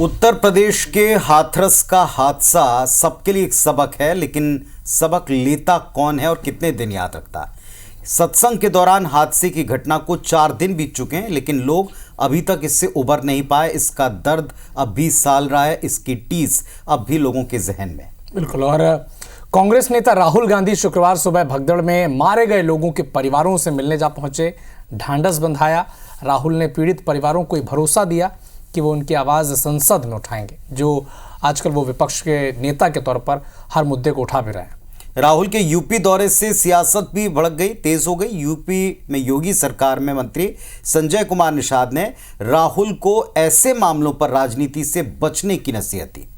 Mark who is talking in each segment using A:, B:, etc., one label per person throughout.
A: उत्तर प्रदेश के हाथरस का हादसा सबके लिए एक सबक है, लेकिन सबक लेता कौन है और कितने दिन याद रखता है। सत्संग के दौरान हादसे की घटना को 4 दिन बीत चुके हैं, लेकिन लोग अभी तक इससे उबर नहीं पाए। इसका दर्द अब भी साल रहा है, इसकी टीस अब भी लोगों के जहन में।
B: बिल्कुल। और कांग्रेस नेता राहुल गांधी शुक्रवार सुबह भगदड़ में मारे गए लोगों के परिवारों से मिलने जा पहुंचे, ढांढस बंधाया। राहुल ने पीड़ित परिवारों को भरोसा दिया कि वो उनकी आवाज़ संसद में उठाएंगे, जो आजकल वो विपक्ष के नेता के तौर पर हर मुद्दे को उठा भी रहे हैं।
A: राहुल के यूपी दौरे से सियासत भी भड़क गई, तेज हो गई। यूपी में योगी सरकार में मंत्री संजय कुमार निषाद ने राहुल को ऐसे मामलों पर राजनीति से बचने की नसीहत दी।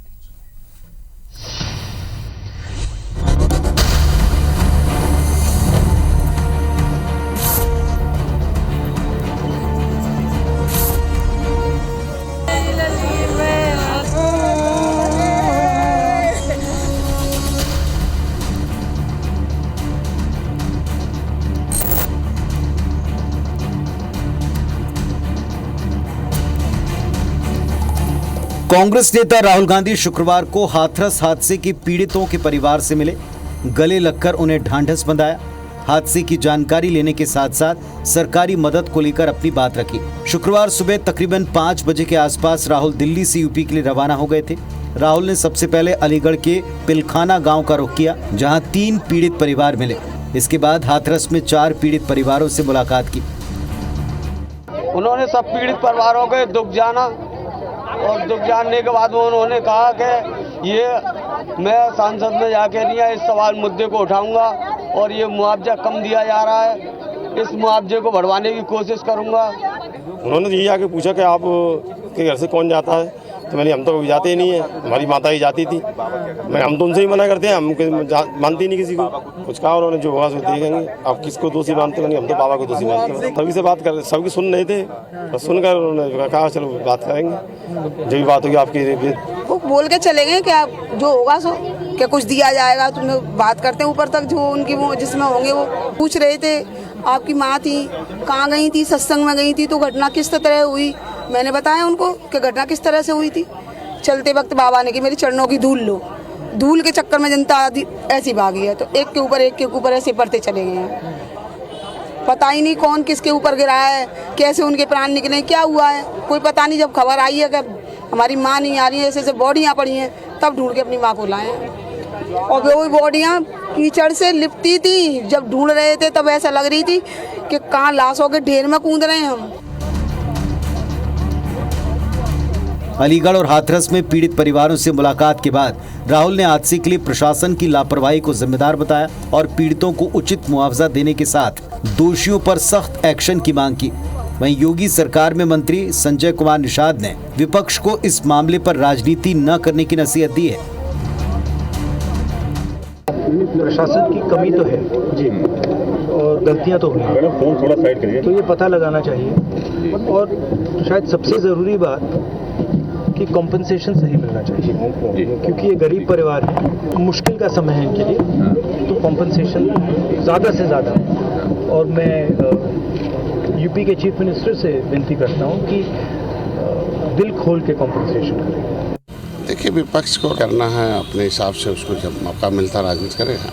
A: कांग्रेस नेता राहुल गांधी शुक्रवार को हाथरस हादसे के पीड़ितों के परिवार से मिले, गले लगकर उन्हें ढांढस बंधाया। हादसे की जानकारी लेने के साथ साथ सरकारी मदद को लेकर अपनी बात रखी। शुक्रवार सुबह तकरीबन 5 बजे के आसपास राहुल दिल्ली से यूपी के लिए रवाना हो गए थे। राहुल ने सबसे पहले अलीगढ़ के पिलखाना गाँव का रुख किया, जहाँ 3 पीड़ित परिवार मिले। इसके बाद हाथरस में 4 पीड़ित परिवारों से मुलाकात की।
C: उन्होंने सब पीड़ित परिवारों के दुख जाना और दुख जानने के बाद उन्होंने कहा कि ये मैं संसद में जाके नहीं इस सवाल मुद्दे को उठाऊंगा और ये मुआवजा कम दिया जा रहा है, इस मुआवजे को बढ़वाने की कोशिश करूंगा।
D: उन्होंने यही आके पूछा कि आप के घर से कौन जाता है, तो मैंने हम तो कभी जाते ही नहीं है, हमारी माता ही जाती थी। हम तो उनसे ही मना करते हैं, हम मानते ही नहीं किसी को। कुछ कहा उन्होंने, जो होगा सो देखेंगे। आप किसको दोषी मानते हैं? हम तो बाबा को दोषी मानते हैं। सभी से बात कर, सबकी सुन रहे थे, बस सुनकर उन्होंने कहा चलो बात करेंगे, जो भी बात होगी आपकी।
E: वो बोल के चले गए कि आप जो होगा सो क्या कुछ दिया जाएगा। तुम्हें बात करते हैं ऊपर तक, जो उनकी वो जिसमें होंगे वो पूछ रहे थे आपकी माँ थी, कहाँ गई थी, सत्संग में गई थी, तो घटना किस तरह हुई। मैंने बताया उनको कि घटना किस तरह से हुई थी। चलते वक्त बाबा ने कि मेरे चरणों की धूल लो। धूल के चक्कर में जनता ऐसी भागी है, तो एक के ऊपर ऐसे पड़ते चले गए हैं। पता ही नहीं कौन किसके ऊपर गिरा है, कैसे उनके प्राण निकले, क्या हुआ है, कोई पता नहीं। जब खबर आई है कि हमारी माँ नहीं आ रही है, ऐसे बॉडियाँ पड़ी हैं, तब ढूंढ के अपनी माँ को लाए। और वो बॉडियाँ कीचड़ से लिपटी थी। जब ढूंढ रहे थे तब ऐसा लग रही थी कि कहाँ लाशों के ढेर में कूद रहे हैं हम।
A: अलीगढ़ और हाथरस में पीड़ित परिवारों से मुलाकात के बाद राहुल ने हादसे के लिए प्रशासन की लापरवाही को जिम्मेदार बताया और पीड़ितों को उचित मुआवजा देने के साथ दोषियों पर सख्त एक्शन की मांग की। वहीं योगी सरकार में मंत्री संजय कुमार निषाद ने विपक्ष को इस मामले पर राजनीति न करने की नसीहत दी है।
F: प्रशासन की कमी तो है जी, और गलतियां तो हुई हैं, फोन थोड़ा साइड करिए, तो ये पता लगाना चाहिए। और शायद सबसे ज़रूरी बात कि कॉम्पनसेशन सही मिलना चाहिए, क्योंकि ये गरीब परिवार है, मुश्किल का समय है इनके लिए, तो कॉम्पनसेशन ज़्यादा से ज़्यादा। और मैं यूपी के चीफ मिनिस्टर से विनती करता हूँ कि दिल खोल के कॉम्पनसेशन करें।
G: देखिए, विपक्ष को करना है अपने हिसाब से, उसको जब मौका मिलता राजनीति करेगा।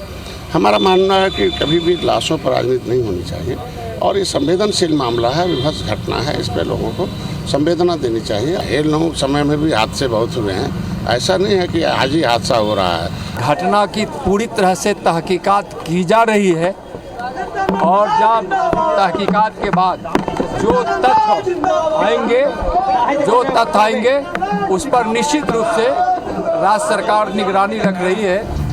G: हमारा मानना है कि कभी भी लाशों पर राजनीति नहीं होनी चाहिए, और ये संवेदनशील मामला है, विभत्स घटना है, इस पर लोगों को संवेदना देनी चाहिए। ये लोग समय में भी हादसे बहुत हुए हैं, ऐसा नहीं है कि आज ही हादसा हो रहा है।
H: घटना की पूरी तरह से तहकीकात की जा रही है, और जब तहकीकात के बाद जो तथ्य आएंगे उस पर निश्चित रूप से राज्य सरकार निगरानी रख रही है।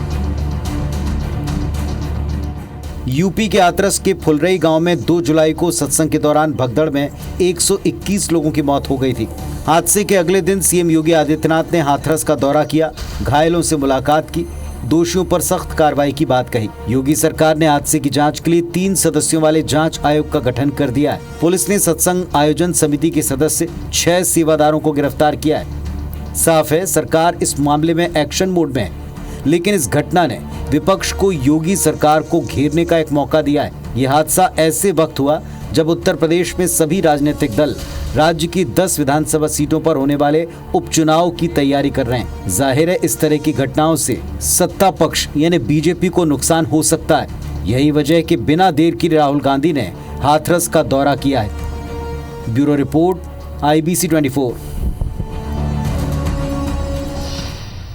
A: यूपी के हाथरस के फुलरई गांव में 2 जुलाई को सत्संग के दौरान भगदड़ में 121 लोगों की मौत हो गई थी। हादसे के अगले दिन सीएम योगी आदित्यनाथ ने हाथरस का दौरा किया, घायलों से मुलाकात की, दोषियों पर सख्त कार्रवाई की बात कही। योगी सरकार ने हादसे की जांच के लिए 3 सदस्यों वाले जांच आयोग का गठन कर दिया है। पुलिस ने सत्संग आयोजन समिति के सदस्य 6 सेवादारों को गिरफ्तार किया है। साफ है, सरकार इस मामले में एक्शन मोड में है, लेकिन इस घटना ने विपक्ष को योगी सरकार को घेरने का एक मौका दिया है। यह हादसा ऐसे वक्त हुआ जब उत्तर प्रदेश में सभी राजनीतिक दल राज्य की 10 विधानसभा सीटों पर होने वाले उपचुनाव की तैयारी कर रहे हैं। जाहिर है इस तरह की घटनाओं से सत्ता पक्ष यानी बीजेपी को नुकसान हो सकता है। यही वजह है कि बिना देर किए राहुल गांधी ने हाथरस का दौरा किया है। Bureau report, IBC 24।